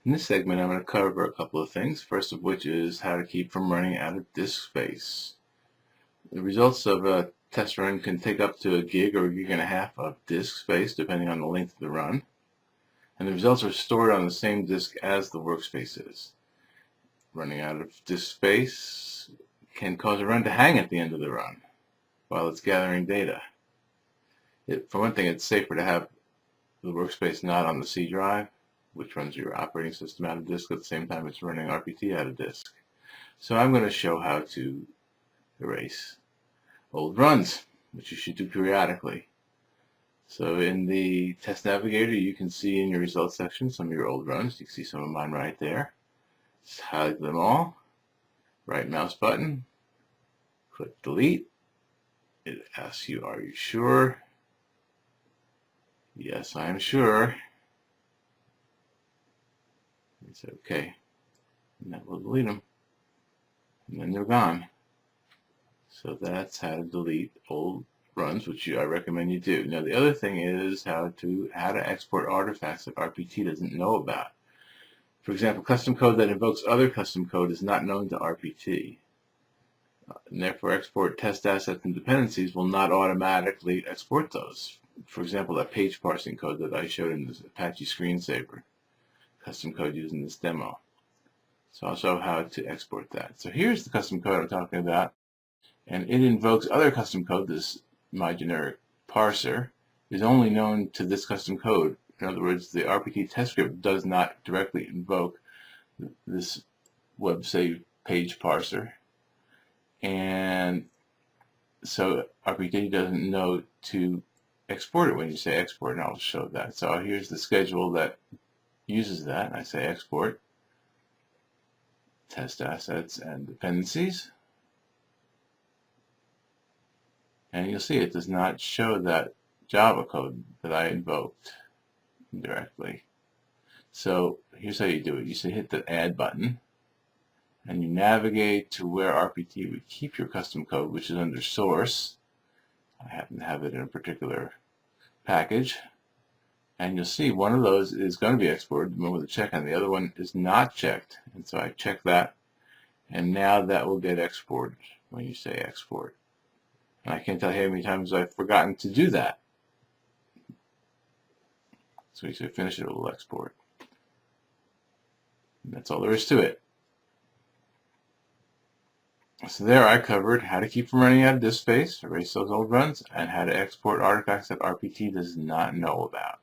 In this segment, I'm going to cover a couple of things, first of which is how to keep from running out of disk space. The results of a test run can take up to a gig or a gig and a half of disk space, depending on the length of the run. And the results are stored on the same disk as the workspace is. Running out of disk space can cause a run to hang at the end of the run while it's gathering data. For one thing, it's safer to have the workspace not on the C drive, which runs your operating system out of disk at the same time it's running RPT out of disk. So I'm going to show how to erase old runs, which you should do periodically. So in the test navigator, you can see in your results section some of your old runs. You can see some of mine right there. Just highlight them all, right mouse button, click delete. It asks you, are you sure? Yes, I am sure. You say okay, and that will delete them, and then they're gone. So that's how to delete old runs, which I recommend you do. Now the other thing is how to export artifacts that RPT doesn't know about. For example, custom code that invokes other custom code is not known to RPT. And therefore, export test assets and dependencies will not automatically export those. For example, that page parsing code that I showed in this Apache screensaver, custom code used in this demo. So I'll show how to export that. So here's the custom code I'm talking about, and it invokes other custom code. This my generic parser is only known to this custom code. In other words, the RPT test script does not directly invoke this WebSave page parser. And so RPT doesn't know to export it when you say export, and I'll show that. So here's the schedule that uses that. I say export, test assets and dependencies. And you'll see it does not show that Java code that I invoked directly. So here's how you do it. You say hit the add button, and you navigate to where RPT would keep your custom code, which is under source. I happen to have it in a particular package. And you'll see one of those is going to be exported, the one with a check, and the other one is not checked. And so I check that, and now that will get exported when you say export. And I can't tell you how many times I've forgotten to do that. So you say finish, it will export. And that's all there is to it. So there I covered how to keep from running out of disk space, erase those old runs, and how to export artifacts that RPT does not know about.